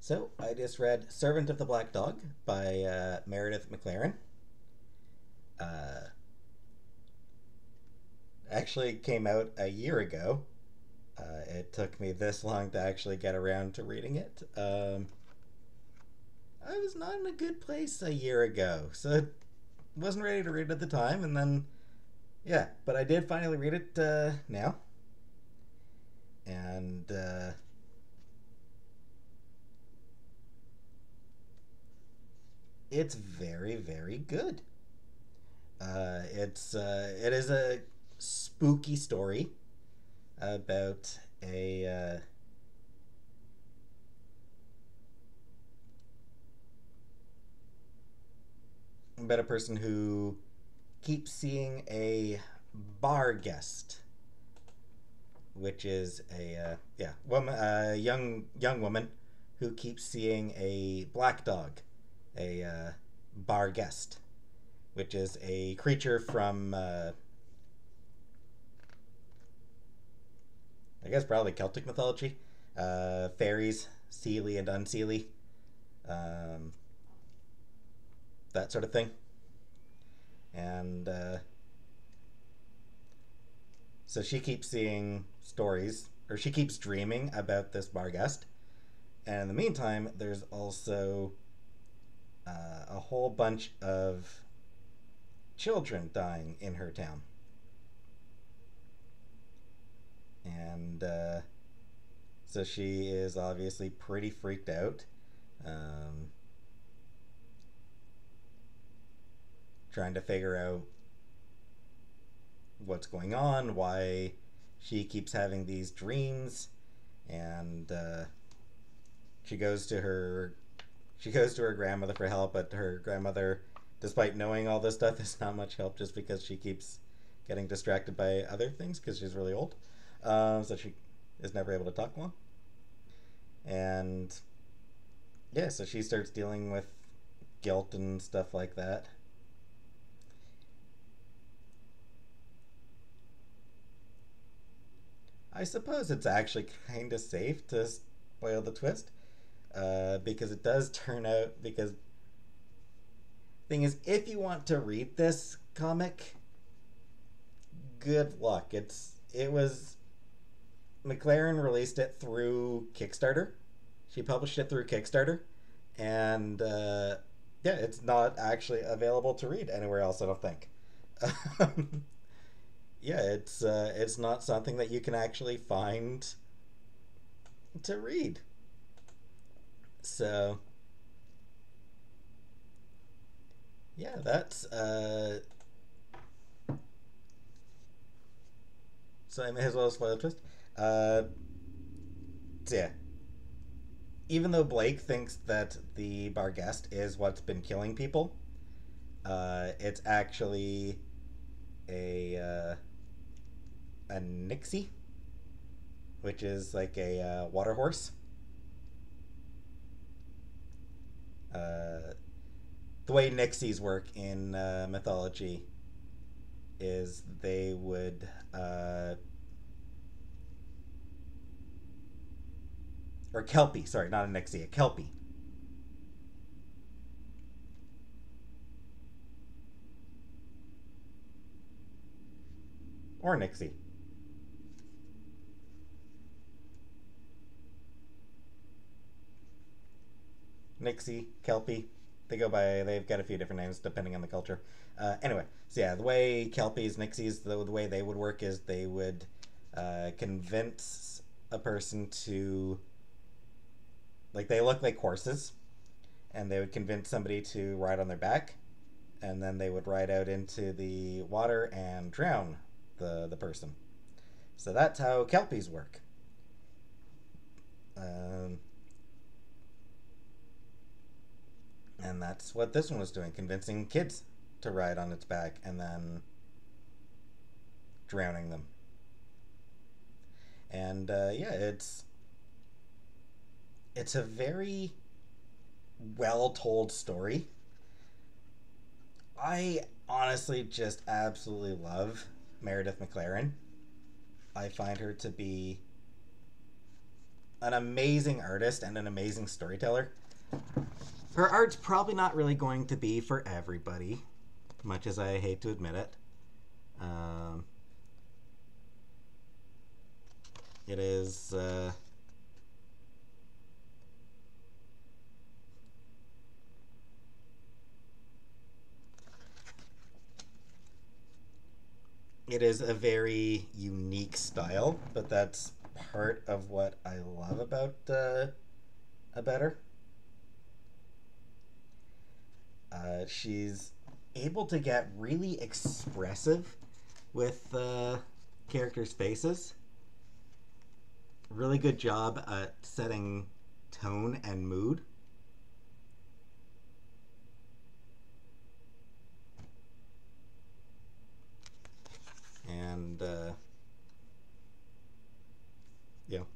So I just read Servant of the Black Dog by Meredith McClaren. Uh, Actually came out a year ago. It took me this long to actually get around to reading it. I was not in a good place a year ago, so wasn't ready to read it at the time. And then, yeah, but I did finally read it now, and it's very, very good. It is a spooky story about a person who keeps seeing a bar guest, which is a young woman who keeps seeing a black dog, a bar guest, which is a creature from I guess probably Celtic mythology, fairies, Seelie and Unseelie, um, that sort of thing. And so she keeps seeing stories, or she keeps dreaming about this bar guest. And in the meantime, there's also a whole bunch of children dying in her town. And so she is obviously pretty freaked out, um, trying to figure out what's going on, why she keeps having these dreams, and she goes to her she goes to her grandmother for help, but her grandmother, despite knowing all this stuff, is not much help just because she keeps getting distracted by other things because she's really old. So she is never able to talk long. And yeah, so she starts dealing with guilt and stuff like that. I suppose it's actually kind of safe to spoil the twist, because it does turn out. Because thing is, if you want to read this comic, good luck. It was McLaren released it through Kickstarter. She published it through Kickstarter, and yeah, it's not actually available to read anywhere else. I don't think. Yeah, it's not something that you can actually find to read. So yeah, that's so I may as well spoil the twist. Uh, so yeah, even though Blake thinks that the bar guest is what's been killing people, it's actually a a nixie, which is like a water horse. Uh, the way nixies work in mythology is they would or kelpie, sorry, not a nixie, a kelpie, or nixie. Nixie, kelpie. They've got a few different names depending on the culture. Anyway, so yeah, the way kelpies, nixies, the way they would work is they would convince a person to, like, they look like horses, and they would convince somebody to ride on their back, and then they would ride out into the water and drown the person. So that's how kelpies work. Um, and that's what this one was doing, convincing kids to ride on its back and then drowning them. And yeah, it's a very well told story. I honestly just absolutely love Meredith McClaren. I find her to be an amazing artist and an amazing storyteller. Her art's probably not really going to be for everybody, much as I hate to admit it. Um, it is. It is a very unique style, but that's part of what I love about her. She's able to get really expressive with characters' faces. Really good job at setting tone and mood. And, you know,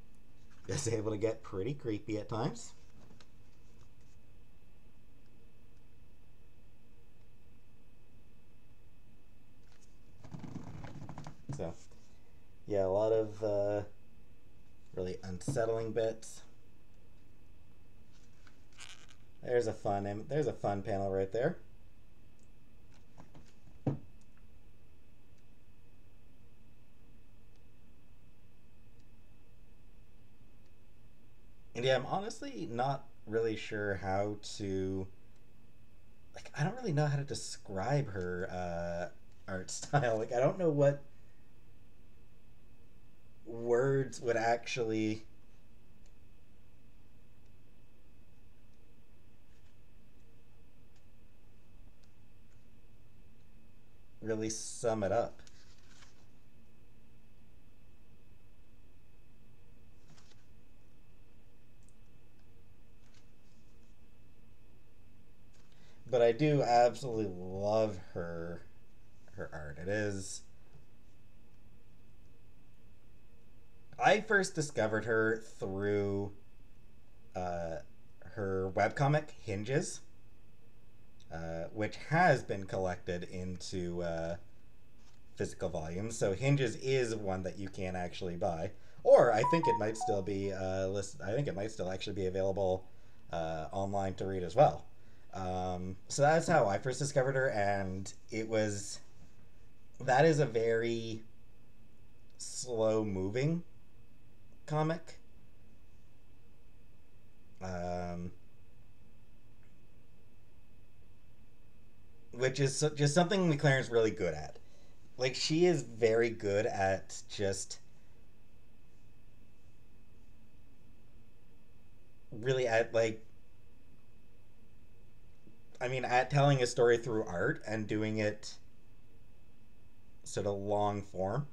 is able to get pretty creepy at times. So, yeah, a lot of really unsettling bits. There's a fun panel right there. And yeah, I'm honestly not really sure how to, like, I don't really know how to describe her art style. Like, I don't know what words would actually really sum it up. But I do absolutely love her art. It is. I first discovered her through uh, her webcomic Hinges, which has been collected into physical volumes. So Hinges is one that you can actually buy, or I think it might still be listed. I think it might still actually be available online to read as well. So that's how I first discovered her, and it was that is a very slow moving comic. Um, which is just something McClaren's really good at. Like, she is very good at just really at like I mean at telling a story through art and doing it sort of long form.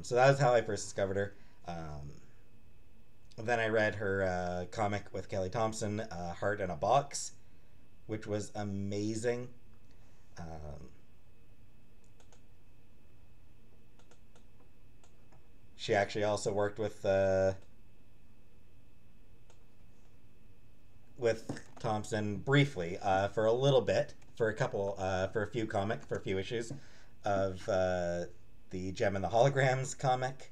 So that was how I first discovered her. Then I read her comic with Kelly Thompson, Heart in a Box, which was amazing. Um, she actually also worked with Thompson briefly for a little bit, for a few for a few issues of the Gem and the Holograms comic.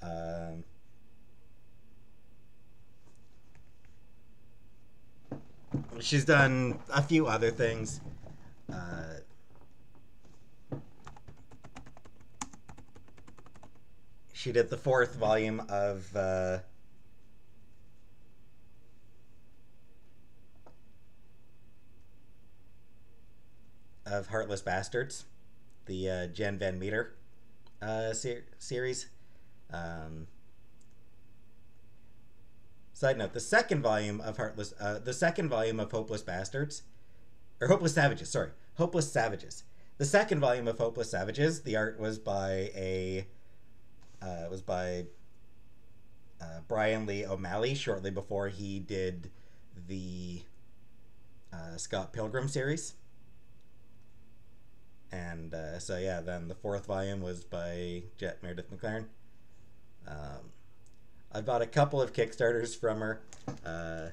Um, she's done a few other things. Uh, she did the fourth volume of Heartless Bastards, the Jen Van Meter series. Um, Side note: the second volume of Hopeless Bastards, or Hopeless Savages. Sorry, Hopeless Savages. The second volume of Hopeless Savages. The art was by Brian Lee O'Malley shortly before he did the Scott Pilgrim series. And so yeah, then the fourth volume was by Meredith McClaren. Um, I bought a couple of Kickstarters from her. Uh,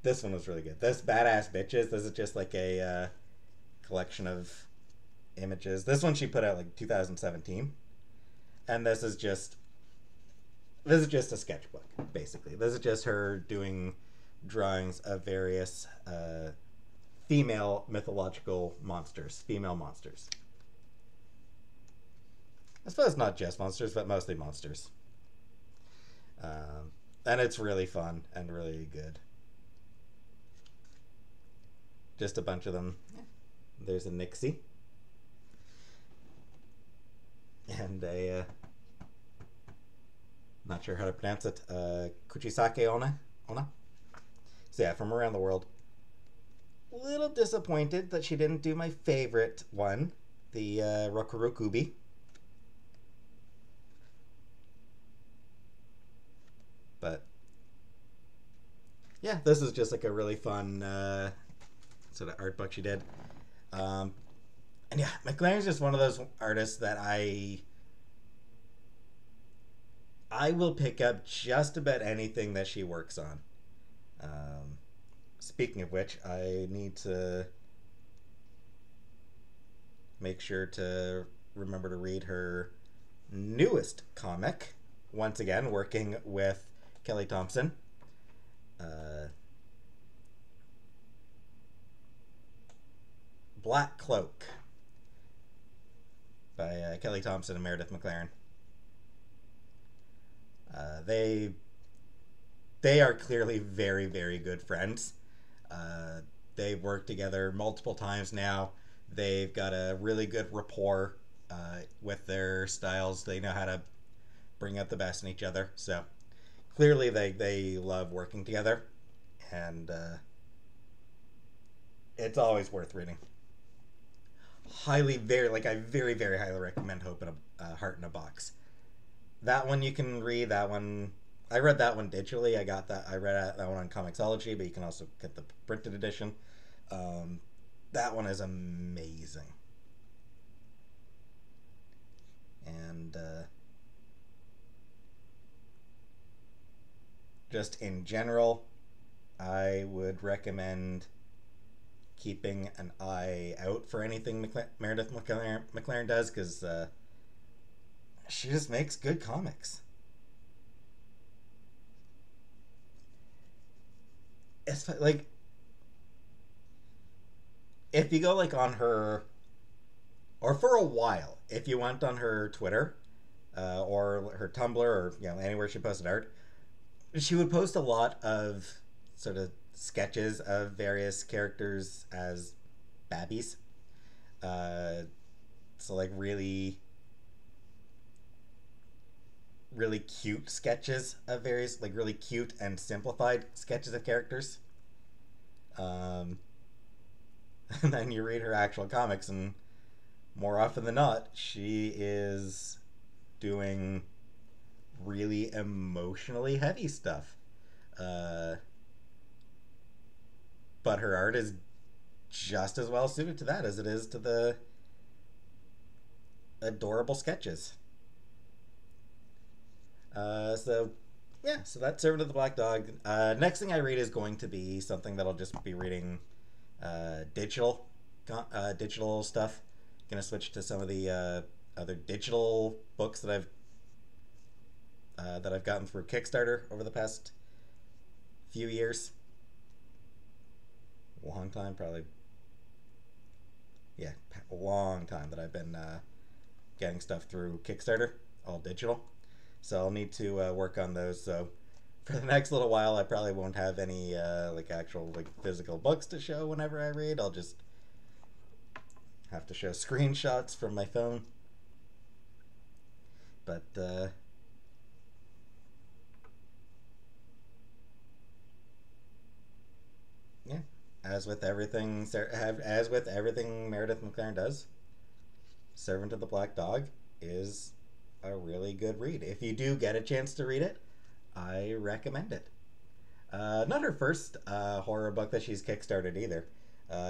this one was really good. This Badass Bitches. This is just like a collection of images. This one she put out like 2017. And this is just a sketchbook, basically. This is just her doing drawings of various female mythological monsters, female monsters. I suppose not just monsters, but mostly monsters. And it's really fun and really good. Just a bunch of them. There's a Nixie. And a not sure how to pronounce it. Kuchisake Ona. So yeah, from around the world. Little disappointed that she didn't do my favorite one, the Rokurokubi. But yeah, this is just like a really fun sort of art book she did. And yeah, McClaren's just one of those artists that I will pick up just about anything that she works on. Speaking of which, I need to make sure to remember to read her newest comic. Once again, working with Kelly Thompson. Black Cloak by Kelly Thompson and Meredith McClaren. They are clearly very, very good friends. They've worked together multiple times now. They've got a really good rapport with their styles. They know how to bring out the best in each other. So clearly they love working together. And it's always worth reading. I very, very highly recommend Hope in a Heart in a Box. That one you can read. That one, I read that one digitally. I read that one on Comixology, but you can also get the printed edition. That one is amazing. And just in general, I would recommend keeping an eye out for anything Meredith McClaren does, because she just makes good comics. It's like, if you go like on her, or for a while, if you went on her Twitter or her Tumblr, or anywhere she posted art, she would post a lot of sort of sketches of various characters as babbies. So like really cute sketches of various, like really cute and simplified sketches of characters. And then you read her actual comics, and more often than not, she is doing really emotionally heavy stuff. But her art is just as well suited to that as it is to the adorable sketches. So that's Servant of the Black Dog. Next thing I read is going to be something that I'll just be reading digital stuff. Gonna switch to some of the other digital books that I've gotten through Kickstarter over the past few years. Long time, probably. Yeah, a long time that I've been getting stuff through Kickstarter, all digital. So I'll need to work on those. So for the next little while, I probably won't have any actual physical books to show whenever I read. I'll just have to show screenshots from my phone. But yeah, as with everything Meredith McClaren does, Servant of the Black Dog is a really good read. If you do get a chance to read it, I recommend it. Not her first horror book that she's kickstarted either.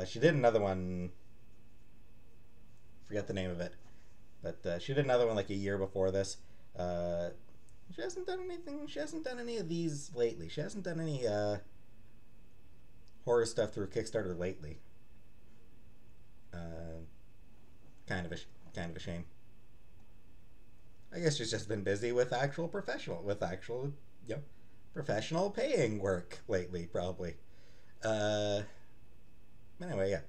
She did another one, forget the name of it, but she did another one like a year before this. She hasn't done any of these lately. She hasn't done any horror stuff through Kickstarter lately. Kind of a shame. I guess she's just been busy with actual, you know, professional paying work lately, probably. Uh, anyway, yeah.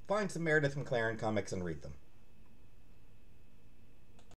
Find some Meredith McClaren comics and read them.